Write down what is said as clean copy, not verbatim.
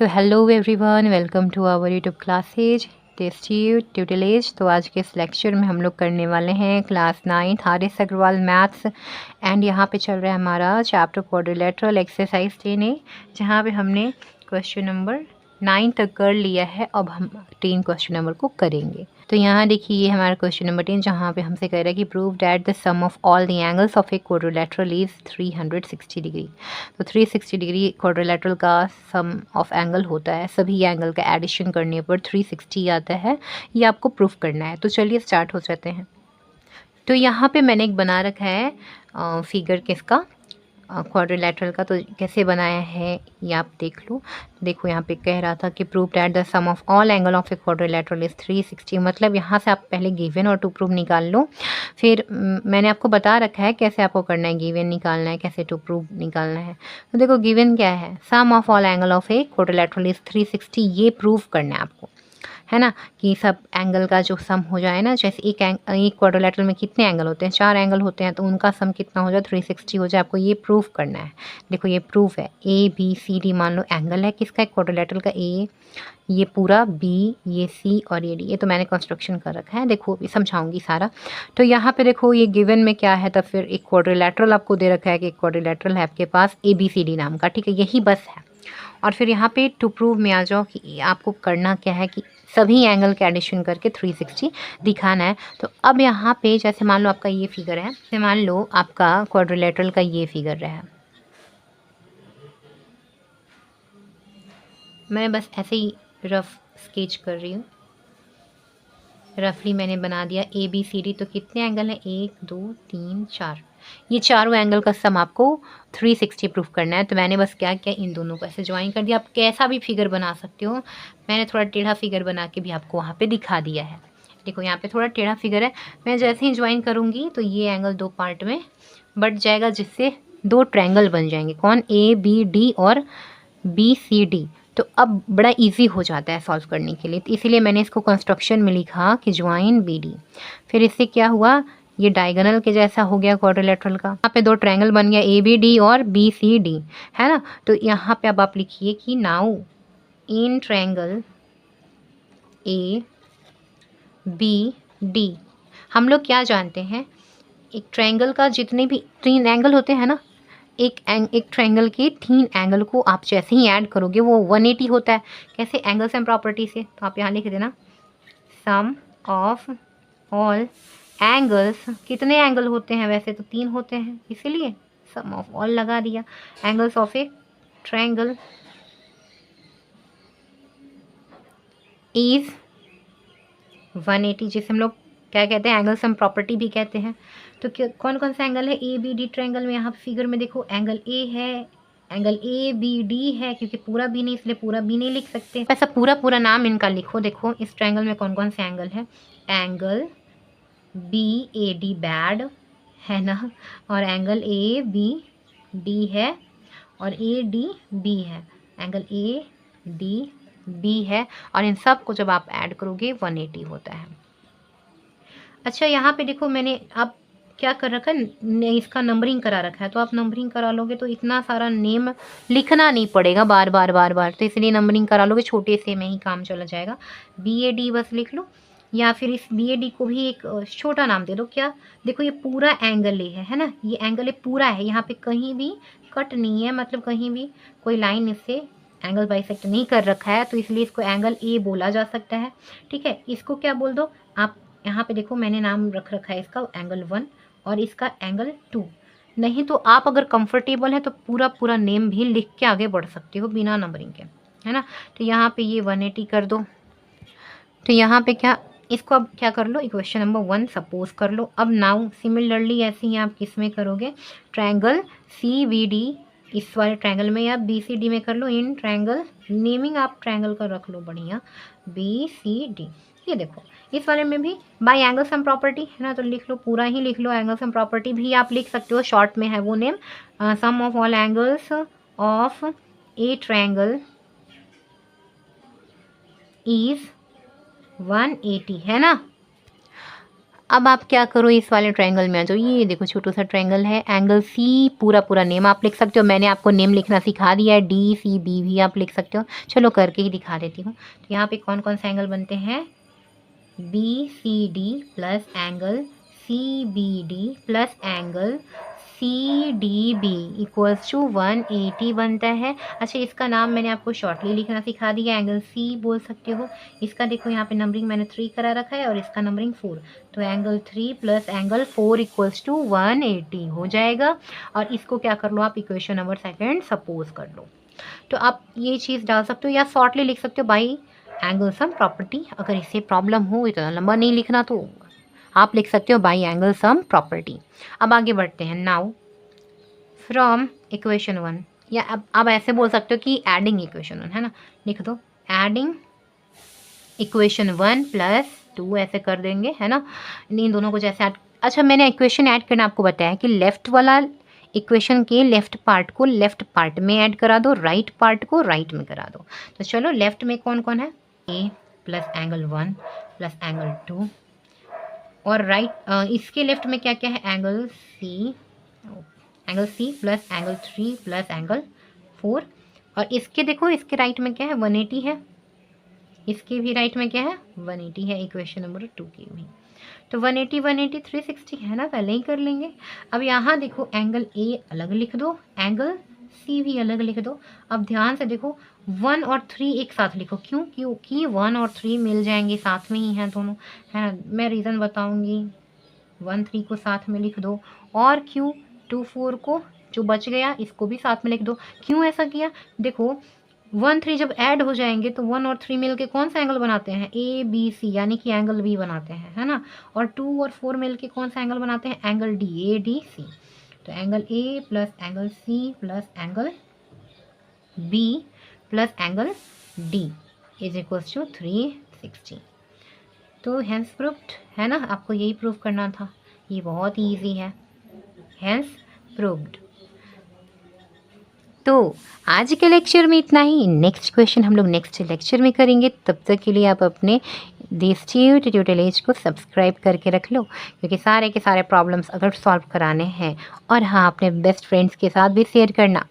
So hello everyone, welcome to our YouTube classes Tasty Tutelage. तो आज के इस लेक्चर में हम लोग करने वाले हैं class 9 R S Agarwal maths. And यहाँ पे चल रहा है हमारा चैप्टर क्वाड्रिलेटरल एक्सरसाइज 10A, जहाँ पे हमने क्वेश्चन नंबर 9 तक कर लिया है। अब हम 10 क्वेश्चन नंबर को करेंगे। तो यहाँ देखिए, ये हमारा क्वेश्चन नंबर 10, जहाँ पे हमसे कह रहा है कि prove that the sum of all the angles of a quadrilateral is 360 degree. तो 360 डिग्री क्वाड्रिलेटरल का सम ऑफ एंगल होता है, सभी एंगल का एडिशन करने पर 360 आता है। ये आपको प्रूफ करना है। तो चलिए स्टार्ट हो जाते हैं। तो यहाँ पे मैंने एक बना रखा है फिगर किसका, क्वाड्रिलेटरल का। तो कैसे बनाया है ये आप देख लो। देखो यहाँ पे कह रहा था कि prove that the sum of all angle of a quadrilateral is 360। मतलब यहाँ से आप पहले गिवन और टू प्रूव निकाल लो। फिर मैंने आपको बता रखा है कैसे आपको करना है, गिवन निकालना है, कैसे टू प्रूव निकालना है। तो देखो गिवन क्या है, sum of all angle of a quadrilateral is 360। ये प्रूव करना है आपको, है ना, कि सब एंगल का जो सम हो जाए ना। जैसे एक क्वाड्रिलेटरल में कितने एंगल होते हैं, 4 एंगल होते हैं, तो उनका सम कितना हो जाए, 360 हो जाए। आपको ये प्रूफ करना है। देखो ये प्रूफ है, ए बी सी डी मान लो एंगल है किसका, क्वाड्रिलेटरल का ए, ये पूरा बी, ये सी और ये डी। ये तो मैंने कंस्ट्रक्शन कर रखा है, देखो समझाऊंगी सारा। तो यहाँ पे देखो ये गिवन में क्या है, तब फिर एक क्वाड्रिलेटरल आपको दे रखा है कि एक क्वाड्रिलेटरल है आपके पास ए बी सी डी नाम का, ठीक है, यही बस है। और फिर यहाँ पे टू प्रूव में आ जाओ कि आपको करना क्या है कि सभी एंगल के एडिशन करके 360 दिखाना है। तो अब यहाँ पे जैसे मान लो आपका ये फिगर है, जैसे मान लो आपका क्वाड्रिलेटरल का ये फिगर रहा, मैं बस ऐसे ही रफ स्केच कर रही हूँ। रफली मैंने बना दिया ए बी सी डी। तो कितने एंगल हैं, 1 2 3 4। ये चारों एंगल का सम आपको 360 प्रूफ करना है। तो मैंने बस क्या किया, इन दोनों को ऐसे ज्वाइन कर दिया। आप कैसा भी फिगर बना सकते हो, मैंने थोड़ा टेढ़ा फिगर बना के भी आपको वहाँ पे दिखा दिया है। देखो यहाँ पे थोड़ा टेढ़ा फिगर है, मैं जैसे ही ज्वाइन करूँगी तो ये एंगल 2 पार्ट में बट जाएगा, जिससे 2 ट्रायंगल बन जाएंगे। कौन, ए बी डी और बी सी डी। तो अब बड़ा इजी हो जाता है सॉल्व करने के लिए। तो इसीलिए मैंने इसको कंस्ट्रक्शन में लिखा कि ज्वाइन बी डी। फिर इससे क्या हुआ, ये डायगोनल के जैसा हो गया क्वाड्रिलेटरल का। यहाँ पे 2 ट्रायंगल बन गया, ए बी डी और बी सी डी, है ना। तो यहाँ पे अब आप लिखिए कि now in triangle A B D, हम लोग क्या जानते हैं, एक ट्रायंगल का जितने भी 3 एंगल होते हैं ना, एक ट्रायंगल के 3 एंगल को आप जैसे ही ऐड करोगे वो 180 होता है। कैसे, एंगल सम प्रॉपर्टी से। तो आप यहाँ लिख देना सम ऑफ ऑल एंगल्स। कितने एंगल होते हैं, वैसे तो 3 होते हैं, इसीलिए सम ऑफ ऑल लगा दिया। Angles of a triangle is 180, जिसे हम लोग क्या कहते हैं, एंगल सम प्रॉपर्टी भी कहते हैं। तो कौन कौन सा एंगल है ए बी डी ट्रायंगल में, यहाँ फिगर में देखो एंगल ए है, एंगल ए बी डी है, क्योंकि पूरा बी नहीं इसलिए पूरा बी नहीं लिख सकते। ऐसा पूरा नाम इनका लिखो। देखो इस ट्रायंगल में कौन कौन से एंगल है, angle B A D bad है ना, और एंगल ए बी डी है, और ए डी बी है, एंगल ए डी बी है, और इन सब को जब आप ऐड करोगे 180 होता है। अच्छा यहाँ पे देखो मैंने अब क्या कर रखा है, इसका नंबरिंग करा रखा है। तो आप नंबरिंग करा लोगे तो इतना सारा नेम लिखना नहीं पड़ेगा बार बार। तो इसलिए नंबरिंग करा लोगे, छोटे से में ही काम चला जाएगा। बी ए डी बस लिख लो, या फिर इस बी ए डी को भी एक छोटा नाम दे दो। क्या, देखो ये पूरा एंगल ए है ना, ये एंगल ए पूरा है, यहाँ पे कहीं भी कट नहीं है, मतलब कहीं भी कोई लाइन इससे एंगल बाइसेक्ट नहीं कर रखा है, तो इसलिए इसको एंगल ए बोला जा सकता है। ठीक है, इसको क्या बोल दो आप, यहाँ पे देखो मैंने नाम रख रखा है इसका एंगल 1 और इसका एंगल 2। नहीं तो आप अगर कंफर्टेबल है तो पूरा नेम भी लिख के आगे बढ़ सकते हो बिना नंबरिंग के, है ना। तो यहाँ पे ये 180 कर दो। तो यहाँ पे क्या, इसको अब क्या कर लो, इक्वेशन नंबर 1 सपोज कर लो। अब नाउ सिमिलरली ऐसे ही आप किस में करोगे, ट्रायंगल सी बी डी, इस वाले ट्रायंगल में या बी सी डी में कर लो। इन ट्रायंगल, नेमिंग आप ट्रायंगल का रख लो बढ़िया, बी सी डी। ये देखो इस वाले में भी बाय एंगल सम प्रॉपर्टी है ना, तो लिख लो, पूरा ही लिख लो। एंगल सम प्रॉपर्टी भी आप लिख सकते हो, शॉर्ट में है वो name, sum of all angles of a triangle is 180, है ना। अब आप क्या करो, इस वाले ट्रायंगल में आ जाओ। ये देखो छोटू सा ट्रायंगल है, एंगल सी, पूरा पूरा नेम आप लिख सकते हो, मैंने आपको नेम लिखना सिखा दिया है, डी सी बी भी आप लिख सकते हो। चलो करके ही दिखा देती हूँ। तो यहाँ पे कौन कौन से एंगल बनते हैं, B C D plus angle C B D plus angle C D B equals to 180 बनता है। अच्छा, इसका नाम मैंने आपको शॉर्टली लिखना सिखा दिया, एंगल सी बोल सकते हो। इसका देखो यहाँ पे नंबरिंग मैंने 3 करा रखा है और इसका नंबरिंग 4, तो angle 3 plus angle 4 equals to 180 हो जाएगा। और इसको क्या कर लो आप, इक्वेशन नंबर सेकेंड सपोज कर लो। तो आप ये चीज़ डाल सकते हो या शॉर्टली लिख सकते हो बाई एंगल सम प्रॉपर्टी। अगर इससे प्रॉब्लम हो, इतना लंबा नहीं लिखना, तो आप लिख सकते हो बाई एंगल सम प्रॉपर्टी। अब आगे बढ़ते हैं। नाउ फ्रॉम इक्वेशन 1, या अब ऐसे बोल सकते हो कि एडिंग इक्वेशन 1 है ना, लिख दो एडिंग इक्वेशन 1 प्लस 2 ऐसे कर देंगे है ना, इन दोनों को जैसे ऐड। अच्छा, मैंने इक्वेशन ऐड करना आपको बताया कि लेफ्ट वाला इक्वेशन के लेफ्ट पार्ट को लेफ्ट पार्ट में ऐड करा दो, राइट पार्ट को राइट में करा दो। तो चलो लेफ्ट में कौन कौन है, A plus angle 1 plus angle 2, और राइट इसके लेफ्ट में क्या क्या है, angle C plus angle 3 plus angle 4। और इसके देखो, इसके राइट में क्या है, 180 है, इसके भी राइट में क्या है, 180 है, इक्वेशन नंबर 2 की भी। तो 180 180 360 है ना, पहले ही कर लेंगे। अब यहाँ देखो एंगल ए अलग लिख दो, एंगल सी भी अलग लिख दो। अब ध्यान से देखो 1 और 3 एक साथ लिखो, क्यों, क्योंकि 1 और 3 मिल जाएंगे, साथ में ही हैं दोनों, है ना। मैं रीज़न बताऊंगी। 1 3 को साथ में लिख दो, और क्यों 2 4 को जो बच गया इसको भी साथ में लिख दो। क्यों ऐसा किया, देखो 1 3 जब ऐड हो जाएंगे तो 1 और 3 मिल के कौन सा एंगल बनाते हैं, ए बी सी, यानी कि एंगल बी बनाते हैं, है ना। और 2 और 4 मिल के कौन सा एंगल बनाते हैं, angle D, A D C. तो angle A plus angle C plus angle B plus angle D is equals to 360। तो हेंस प्रूव्ड है ना, आपको यही प्रूव करना था, ये बहुत ईजी है, हेंस प्रूव्ड। तो आज के लेक्चर में इतना ही, नेक्स्ट क्वेश्चन हम लोग नेक्स्ट लेक्चर में करेंगे। तब तक के लिए आप अपने देसी ट्यूटोरियल को सब्सक्राइब करके रख लो, क्योंकि सारे के सारे प्रॉब्लम्स अगर सॉल्व कराने हैं, और हाँ, अपने बेस्ट फ्रेंड्स के साथ भी शेयर करना।